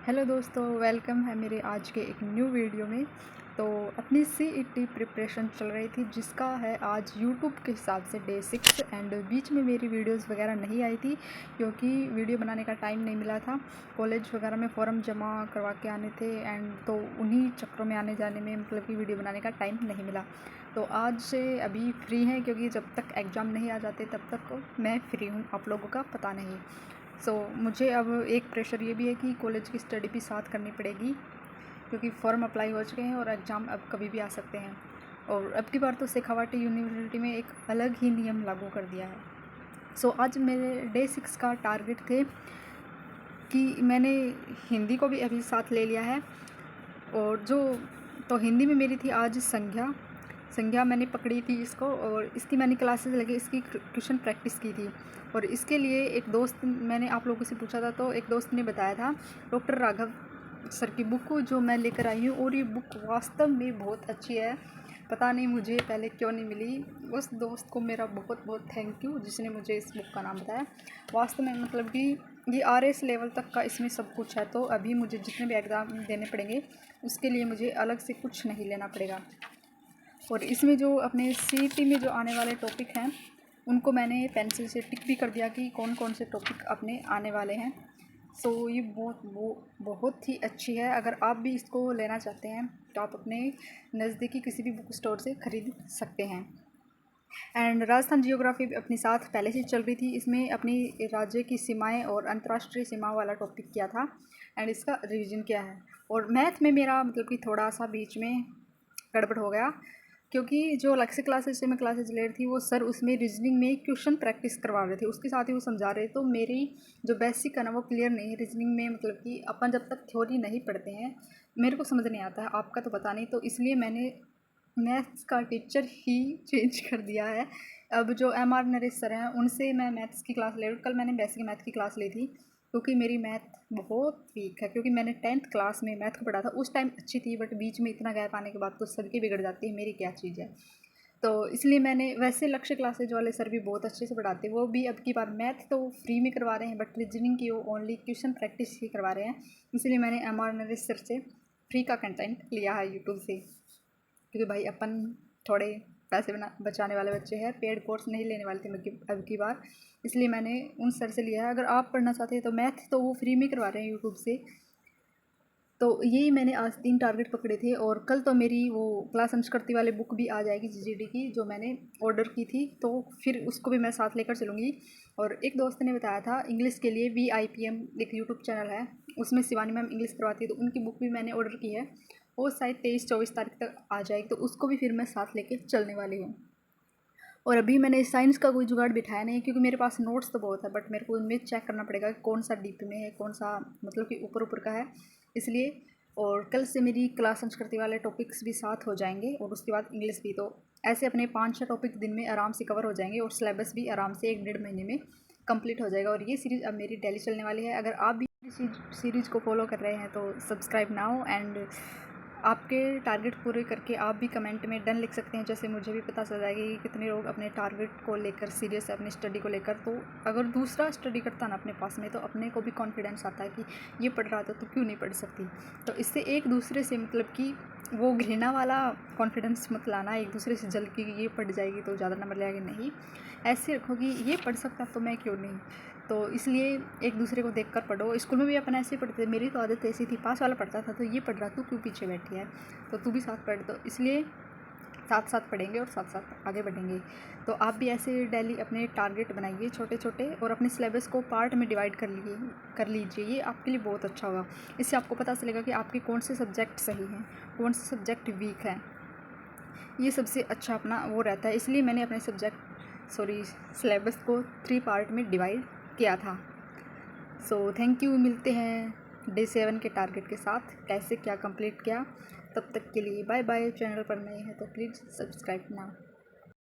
Hello दोस्तों, welcome है मेरे आज के एक न्यू वीडियो में। तो अपनी सीईटी प्रिपरेशन चल रही थी जिसका है आज यूट्यूब के हिसाब से डे 6 एंड बीच में मेरी वीडियोस वगैरह नहीं आई थी क्योंकि वीडियो बनाने का टाइम नहीं मिला था। कॉलेज वगैरह में फॉर्म जमा करवा के आने थे एंड तो उन्हीं चक्करों में आने जाने में मतलब कि वीडियो बनाने का टाइम नहीं मिला। तो आज से अभी फ्री हैं क्योंकि जब तक एग्ज़ाम नहीं आ जाते तब तक मैं फ्री हूँ, आप लोगों का पता नहीं। मुझे अब एक प्रेशर ये भी है कि कॉलेज की स्टडी भी साथ करनी पड़ेगी क्योंकि फॉर्म अप्लाई हो चुके हैं और एग्ज़ाम अब कभी भी आ सकते हैं। और अब की बार तो शेखावाटी यूनिवर्सिटी में एक अलग ही नियम लागू कर दिया है। आज मेरे डे 6 का टारगेट थे कि मैंने हिंदी को भी अभी साथ ले लिया है और हिंदी में मेरी थी आज संज्ञा मैंने पकड़ी थी इसको और इसकी मैंने क्लासेस लगे इसकी ट्यूशन प्रैक्टिस की थी। और इसके लिए एक दोस्त मैंने आप लोगों से पूछा था तो एक दोस्त ने बताया था डॉक्टर राघव सर की बुक को जो मैं लेकर आई हूँ, और ये बुक वास्तव में बहुत अच्छी है। पता नहीं मुझे पहले क्यों नहीं मिली। उस दोस्त को मेरा बहुत बहुत थैंक यू जिसने मुझे इस बुक का नाम बताया। वास्तव में मतलब कि ये आरएस लेवल तक का इसमें सब कुछ है। तो अभी मुझे जितने भी एग्ज़ाम देने पड़ेंगे उसके लिए मुझे अलग से कुछ नहीं लेना पड़ेगा। और इसमें जो अपने सीईटी में जो आने वाले टॉपिक हैं उनको मैंने पेंसिल से टिक भी कर दिया कि कौन कौन से टॉपिक अपने आने वाले हैं। ये बहुत ही अच्छी है। अगर आप भी इसको लेना चाहते हैं तो आप अपने नज़दीकी किसी भी बुक स्टोर से ख़रीद सकते हैं। एंड राजस्थान जियोग्राफी अपने साथ पहले से चल रही थी। इसमें अपनी राज्य की सीमाएं और अंतर्राष्ट्रीय सीमाओं वाला टॉपिक किया था एंड इसका रिवीजन किया है। और मैथ में मेरा मतलब कि थोड़ा सा बीच में गड़बड़ हो गया क्योंकि जो अलग से क्लासेस से मैं क्लासेस ले रही थी वो सर उसमें रीजनिंग में क्वेश्चन प्रैक्टिस करवा रहे थे, उसके साथ ही वो समझा रहे। तो मेरी जो बेसिक है ना वो क्लियर नहीं है रीजनिंग में। मतलब कि अपन जब तक थ्योरी नहीं पढ़ते हैं मेरे को समझ नहीं आता है, आपका तो पता नहीं। तो इसलिए मैंने मैथ्स का टीचर ही चेंज कर दिया है। अब जो एम.आर. नरेश सर हैं उनसे मैं मैथ्स की क्लास ले रही हूँ। कल मैंने बेसिक मैथ की क्लास ली थी क्योंकि मेरी मैथ बहुत वीक है, क्योंकि मैंने 10th क्लास में मैथ को पढ़ा था। उस टाइम अच्छी थी बट बीच में इतना गैप आने के बाद तो सबकी बिगड़ जाती है, मेरी क्या चीज़ है। तो इसलिए मैंने वैसे लक्ष्य क्लासेज वाले सर भी बहुत अच्छे से पढ़ाते हैं, वो भी अब की बार मैथ तो फ्री में करवा रहे हैं बट रीजनिंग की वो ओनली क्वेश्चन प्रैक्टिस ही करवा रहे हैं। इसलिए मैंने एम.आर. नरेश सर से फ्री का कंटेंट लिया है यूट्यूब से, क्योंकि भाई अपन थोड़े पैसे बचाने वाले बच्चे हैं, पेड कोर्स नहीं लेने वाले थे अब की बार। इसलिए मैंने उन सर से लिया है। अगर आप पढ़ना चाहते हैं तो मैथ तो वो फ्री में करवा रहे हैं यूट्यूब से। तो यही मैंने आज 3 टारगेट पकड़े थे और कल तो मेरी वो क्लास संस्कृति वाली बुक भी आ जाएगी जीजीडी की, जो मैंने ऑर्डर की थी। तो फिर उसको भी मैं साथ लेकर चलूँगी। और एक दोस्त ने बताया था इंग्लिश के लिए VIPM एक यूट्यूब चैनल है, उसमें शिवानी मैम इंग्लिश करवाती है, तो उनकी बुक भी मैंने ऑर्डर की है। वो शायद 23-24 तारीख तक आ जाएगी, तो उसको भी फिर मैं साथ लेके चलने वाली हूँ। और अभी मैंने साइंस का कोई जुगाड़ बिठाया नहीं क्योंकि मेरे पास नोट्स तो बहुत है बट मेरे को उनमें चेक करना पड़ेगा कि कौन सा डीप में है, कौन सा मतलब कि ऊपर ऊपर का है, इसलिए। और कल से मेरी क्लास संस्कृति वाले टॉपिक्स भी साथ हो जाएंगे और उसके बाद इंग्लिश भी। तो ऐसे अपने 5-6 टॉपिक दिन में आराम से कवर हो जाएंगे और सिलेबस भी आराम से 1-1.5 महीने में कंप्लीट हो जाएगा। और ये सीरीज़ अब मेरी डेली चलने वाली है। अगर आप भी सीरीज़ को फॉलो कर रहे हैं तो सब्सक्राइब नाउ एंड आपके टारगेट पूरे करके आप भी कमेंट में डन लिख सकते हैं, जैसे मुझे भी पता चल जाएगा कि कितने लोग अपने टारगेट को लेकर सीरियस है, अपनी स्टडी को लेकर। तो अगर दूसरा स्टडी करता ना अपने पास में तो अपने को भी कॉन्फिडेंस आता है कि ये पढ़ रहा था तो क्यों नहीं पढ़ सकती। तो इससे एक दूसरे से मतलब कि वो घृणा वाला कॉन्फिडेंस मत लाना, एक दूसरे से जल के ये पढ़ जाएगी तो ज़्यादा नंबर ले आएगी, नहीं। ऐसे रखो कि ये पढ़ सकता तो मैं क्यों नहीं। तो इसलिए एक दूसरे को देखकर पढ़ो। स्कूल में भी अपन ऐसे ही पढ़ते थे, मेरी तो आदत ऐसी थी, पास वाला पढ़ता था तो ये पढ़ रहा, तू क्यों पीछे बैठी है, तो तू भी साथ पढ़। तो इसलिए साथ साथ पढ़ेंगे और साथ साथ आगे बढ़ेंगे। तो आप भी ऐसे डेली अपने टारगेट बनाइए छोटे छोटे और अपने सिलेबस को पार्ट में डिवाइड कर लीजिए। ये आपके लिए बहुत अच्छा होगा। इससे आपको पता चलेगा कि आपके कौन से सब्जेक्ट सही हैं, कौन से सब्जेक्ट वीक हैं। ये सबसे अच्छा अपना वो रहता है। इसलिए मैंने अपने सिलेबस को 3 पार्ट में डिवाइड किया था। Thank you. मिलते हैं डे 7 के टारगेट के साथ, कैसे क्या कंप्लीट किया। तब तक के लिए बाय बाय। चैनल पर नए हैं तो प्लीज़ सब्सक्राइब नाउ।